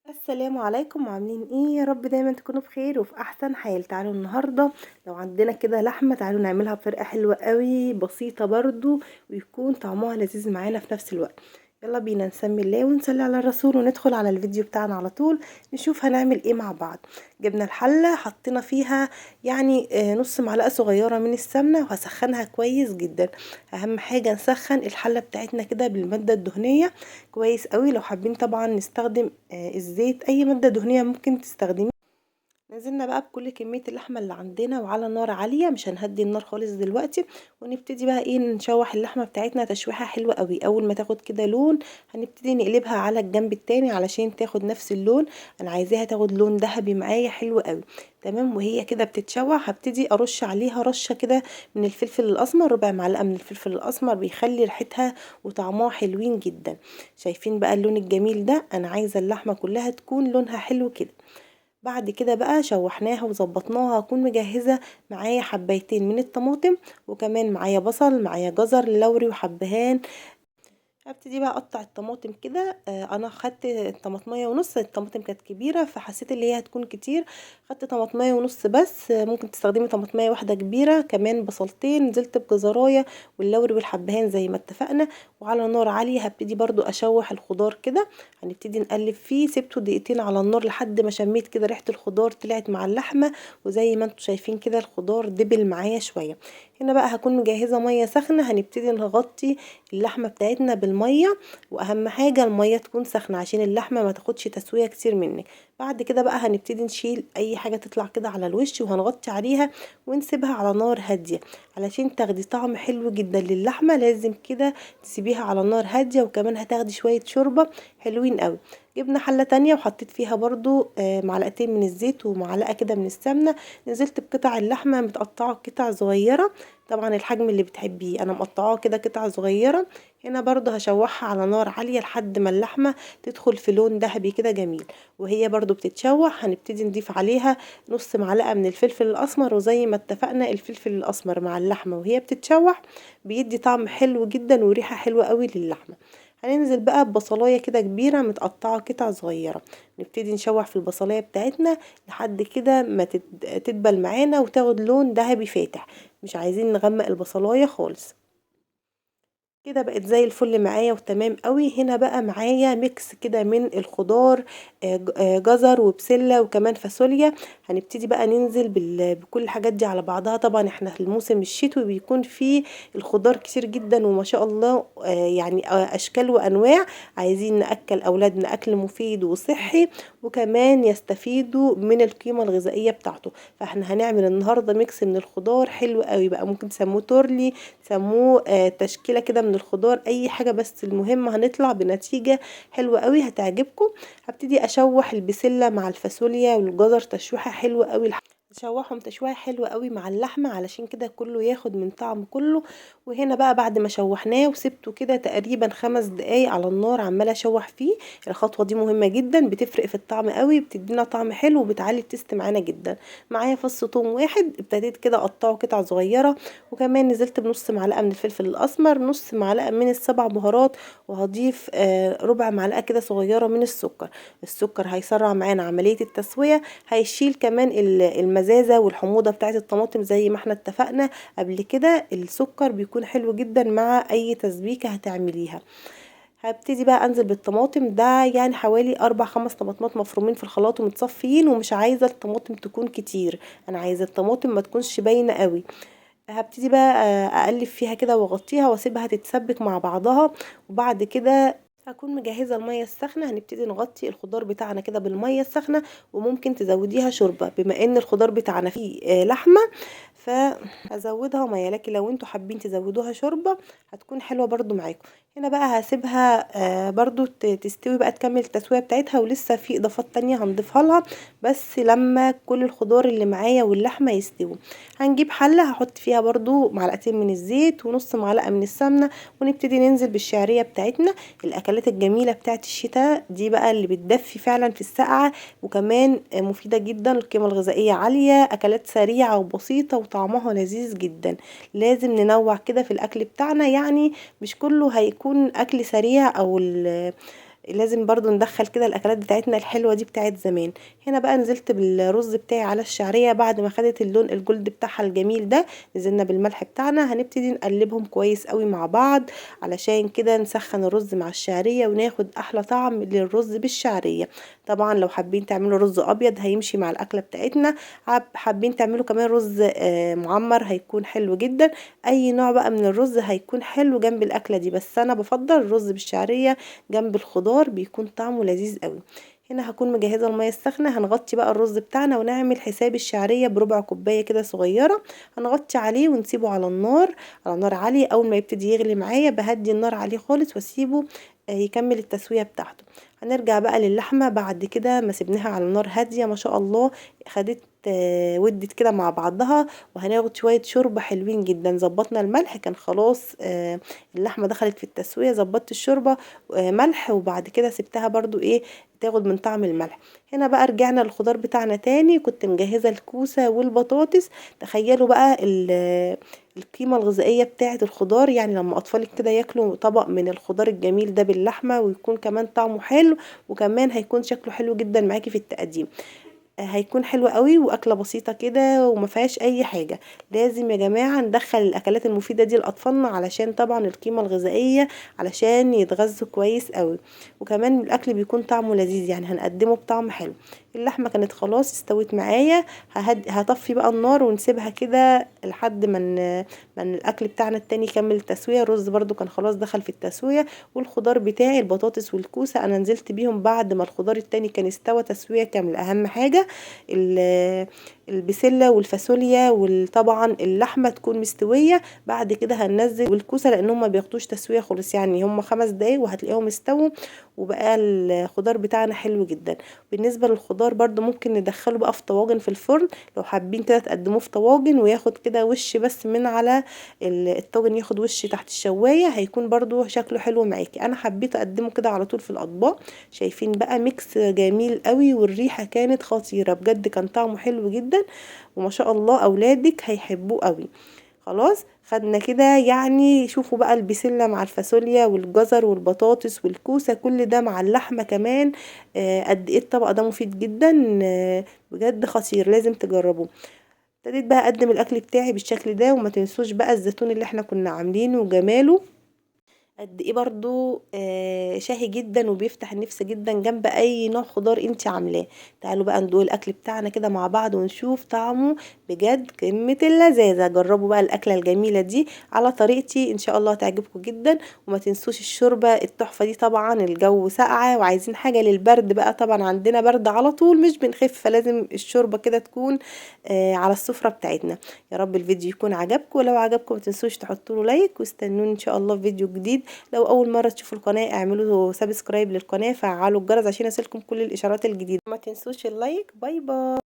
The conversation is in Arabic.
السلام عليكم، عاملين ايه؟ يا رب دايما تكونوا بخير وفي احسن حال. تعالوا النهارده لو عندنا كده لحمه، تعالوا نعملها بطريقه حلوه قوي بسيطه برضو، ويكون طعمها لذيذ معانا في نفس الوقت. يلا بينا نسمي الله ونصلي على الرسول وندخل على الفيديو بتاعنا على طول. نشوف هنعمل ايه مع بعض. جبنا الحله، حطينا فيها يعني نص معلقه صغيره من السمنه، وهسخنها كويس جدا. اهم حاجه نسخن الحله بتاعتنا كده بالماده الدهنيه كويس قوي. لو حابين طبعا نستخدم الزيت، اي مادة دهنية ممكن تستخدمي. نزلنا بقى بكل كمية اللحمة اللي عندنا وعلى نار عالية، مش هنهدي النار خالص دلوقتي. ونبتدي بقى ايه، نشوح اللحمة بتاعتنا تشويحة حلوة قوي. اول ما تاخد كده لون هنبتدي نقلبها على الجنب التاني علشان تاخد نفس اللون. انا عايزاها تاخد لون ذهبي معايا حلو قوي. تمام، وهي كده بتتشوح هبتدي ارش عليها رشة كده من الفلفل الاسمر، ربع معلقة من الفلفل الاسمر، بيخلي ريحتها وطعمها حلوين جدا. شايفين بقى اللون الجميل ده؟ انا عايزة اللحمة كلها تكون لونها حلو كده. بعد كده بقى شوحناها وظبطناها، هكون مجهزة معايا حبايتين من الطماطم، وكمان معايا بصل، معايا جزر لوري وحبهان. هبتدي بقى اقطع الطماطم كده. انا خدت طماطمية ونص، الطماطم كانت كبيرة فحسيت اللي هي هتكون كتير. خدت طماطمية ونص بس. ممكن تستخدمي طماطمية واحدة كبيرة. كمان بصلتين، نزلت بجزراية واللوري والحبهان زي ما اتفقنا. وعلى نار عالية هبتدي برضو اشوح الخضار كده. هنبتدي نقلب فيه، سبته دقيقتين على النار لحد ما شميت كده ريحة الخضار طلعت مع اللحمة. وزي ما انتم شايفين كده الخضار دبل معايا شوية. هنا بقى هكون مجهزة مية سخنة، هنبتدي نغطي اللحمة بتاعتنا بالمية. واهم حاجة المية تكون سخنة عشان اللحمة ما تاخدش تسوية كتير منك. بعد كده بقى هنبتدي نشيل اي حاجة تطلع كده على الوش، وهنغطي عليها ونسيبها على نار هادية علشان تاخدي طعم حلو جدا للحمة. لازم كده تسيبيها على نار هادية، وكمان هتاخدي شوية شوربة حلوين قوي. جبنا حلة تانية وحطيت فيها برضو معلقتين من الزيت ومعلقة كده من السمنة. نزلت بقطع اللحمة متقطعة قطع صغيرة، طبعا الحجم اللي بتحبيه. انا مقطعاه كده قطع صغيرة. هنا برضو هشوحها على نار عالية لحد ما اللحمة تدخل في لون ذهبي كده جميل. وهي برضو بتتشوح هنبتدي نضيف عليها نص معلقة من الفلفل الأسمر، وزي ما اتفقنا الفلفل الأسمر مع اللحمة وهي بتتشوح بيدي طعم حلو جدا وريحة حلوة قوي للحمة. هننزل بقى ببصلاية كده كبيرة متقطعة قطع صغيرة. نبتدي نشوح في البصلاية بتاعتنا لحد كده ما تدبل معانا وتاخد لون ذهبي فاتح. مش عايزين نغمق البصلاية خالص. كده بقت زي الفل معايا وتمام قوي. هنا بقى معايا ميكس كده من الخضار، جزر وبسله وكمان فاصوليا. هنبتدي بقى ننزل بكل الحاجات دي على بعضها. طبعا احنا في الموسم الشتوي بيكون فيه الخضار كتير جدا وما شاء الله، يعني اشكال وانواع. عايزين ناكل اولادنا اكل مفيد وصحي، وكمان يستفيدوا من القيمه الغذائيه بتاعته. فاحنا هنعمل النهارده ميكس من الخضار حلو قوي بقى. ممكن تسموه تورلي، سموه تشكيله كده من الخضار، اي حاجه، بس المهم هنطلع بنتيجه حلوه قوي هتعجبكم. هبتدي اشوح البسله مع الفاصوليا والجزر تشويحه حلوه قوي. نشوحهم تشويحه حلوه قوي مع اللحمه علشان كده كله ياخد من طعم كله. وهنا بقى بعد ما شوحناه وسبته كده تقريبا 5 دقايق على النار عماله اشوح فيه. الخطوه دي مهمه جدا، بتفرق في الطعم قوي، بتدينا طعم حلو وبتعلي التست معانا جدا. معايا فص ثوم واحد ابتديت كده اقطعه قطع صغيره. وكمان نزلت بنص معلقه من الفلفل الاسمر، نص معلقه من السبع بهارات. وهضيف ربع معلقه كده صغيره من السكر. السكر هيسرع معانا عمليه التسويه، هيشيل كمان المزازه والحموضه بتاعه الطماطم زي ما احنا اتفقنا قبل كده. السكر بيكون حلو جدا مع اي تسبيكه هتعمليها. هبتدي بقى انزل بالطماطم ده، يعني حوالي 4 5 طماطمات مفرومين في الخلاط ومتصفيين، ومش عايزه الطماطم تكون كتير، انا عايزه الطماطم ما تكونش باينه قوي. هبتدي بقى اقلب فيها كده واغطيها واسيبها تتسبك مع بعضها. وبعد كده هكون مجهزه الميه السخنه، هنبتدي نغطي الخضار بتاعنا كده بالميه السخنه. وممكن تزوديها شوربه بما ان الخضار بتاعنا فيه لحمه، فهزودها ميه. لكن لو انتوا حابين تزودوها شوربه هتكون حلوه برضو معاكم. هنا بقى هسيبها برضو تستوي بقى، تكمل التسويه بتاعتها، ولسه في اضافات تانية هنضيفها لها بس لما كل الخضار اللي معايا واللحمه يستووا. هنجيب حله هحط فيها برضو معلقتين من الزيت ونص معلقه من السمنه، ونبتدي ننزل بالشعريه بتاعتنا. الاكلات الجميله بتاعت الشتاء دي بقى اللي بتدفي فعلا في السقعه، وكمان مفيده جدا، القيمه الغذائيه عاليه، اكلات سريعه وبسيطه وطعمها لذيذ جدا. لازم ننوع كده في الاكل بتاعنا، يعني مش كله هيكون اكل سريع او لازم برضو ندخل كده الاكلات بتاعتنا الحلوه دي بتاعت زمان. هنا بقى نزلت بالرز بتاعي على الشعريه بعد ما خدت اللون الجولد بتاعها الجميل ده. نزلنا بالملح بتاعنا، هنبتدي نقلبهم كويس قوي مع بعض علشان كده نسخن الرز مع الشعريه وناخد احلى طعم للرز بالشعريه. طبعا لو حابين تعملوا رز ابيض هيمشي مع الاكله بتاعتنا، حابين تعملوا كمان رز معمر هيكون حلو جدا. اي نوع بقى من الرز هيكون حلو جنب الاكله دي، بس انا بفضل الرز بالشعريه جنب الخضار بيكون طعمه لذيذ قوي. هنا هكون مجهزه الميه السخنه، هنغطي بقى الرز بتاعنا ونعمل حساب الشعريه بربع كوبايه كده صغيره. هنغطي عليه ونسيبه على النار، على نار عاليه. اول ما يبتدي يغلي معايا بهدي النار عليه خالص واسيبه يكمل التسويه بتاعته. هنرجع بقى للحمه بعد كده ما سيبناها على نار هاديه، ما شاء الله خدت ودت كده مع بعضها. وهناخد شويه شوربه حلوين جدا. ظبطنا الملح، كان خلاص اللحمه دخلت في التسويه، ظبطت الشوربه ملح، وبعد كده سبتها برضو تاخد من طعم الملح. هنا بقى رجعنا للخضار بتاعنا تاني. كنت مجهزه الكوسه والبطاطس. تخيلوا بقى القيمه الغذائيه بتاعه الخضار، يعني لما اطفالك كده ياكلوا طبق من الخضار الجميل ده باللحمه ويكون كمان طعمه حلو، وكمان هيكون شكله حلو جدا معاكي في التقديم. هيكون حلو قوي واكله بسيطه كده وما فيهاش اي حاجه. لازم يا جماعه ندخل الاكلات المفيده دي لاطفالنا علشان طبعا القيمه الغذائيه، علشان يتغذوا كويس قوي. وكمان الاكل بيكون طعمه لذيذ، يعني هنقدمه بطعم حلو. اللحمه كانت خلاص استوت معايا. هطفي بقى النار ونسيبها كده لحد ما الاكل بتاعنا التاني يكمل التسويه. الرز برضو كان خلاص دخل في التسويه، والخضار بتاعي البطاطس والكوسه انا نزلت بيهم بعد ما الخضار التاني كان استوى تسويه كامله. اهم حاجه البسله والفاصوليا، وطبعا اللحمه تكون مستويه. بعد كده هننزل والكوسه لانهم ما بياخدوش تسويه خالص، يعني هم 5 دقايق وهتلاقيهم استووا وبقى الخضار بتاعنا حلو جدا. بالنسبه للخضار برضو ممكن ندخله بقى في طواجن في الفرن، لو حابين كده تقدموه في طواجن وياخد كده وش بس من على الطاجن، ياخد وش تحت الشوايه، هيكون برضو شكله حلو معاكي. انا حبيت اقدمه كده على طول في الاطباق. شايفين بقى ميكس جميل قوي، والريحه كانت خطيره بجد، كان طعمه حلو جدا وما شاء الله اولادك هيحبوه قوي. خلاص خدنا كده، يعني شوفوا بقى البسلة مع الفاصوليا والجزر والبطاطس والكوسة كل ده مع اللحمة كمان، قد ايه الطبق ده مفيد جدا، بجد خطير، لازم تجربوه. ابتديت بقى اقدم الاكل بتاعي بالشكل ده، وما تنسوش بقى الزيتون اللي احنا كنا عاملينه وجماله قد ايه برضو شهي جدا وبيفتح النفس جدا جنب اي نوع خضار انت عاملاه. تعالوا بقى ندوق الاكل بتاعنا كده مع بعض ونشوف طعمه، بجد قمة اللذاذة. جربوا بقى الاكلة الجميلة دي على طريقتي، ان شاء الله تعجبكم جدا. وما تنسوش الشوربة التحفة دي، طبعا الجو ساقعة وعايزين حاجة للبرد بقى، طبعا عندنا برد على طول مش بنخف، فلازم الشوربة كده تكون على السفرة بتاعتنا. يا رب الفيديو يكون عجبكم، ولو عجبكم ما تنسوش تحطوا له لايك، واستنوني ان شاء الله في فيديو جديد. لو اول مره تشوفوا القناه اعملوا سبسكرايب للقناه، فعلوا الجرس عشان يصلكم كل الاشارات الجديده. ما تنسوش اللايك. باي باي.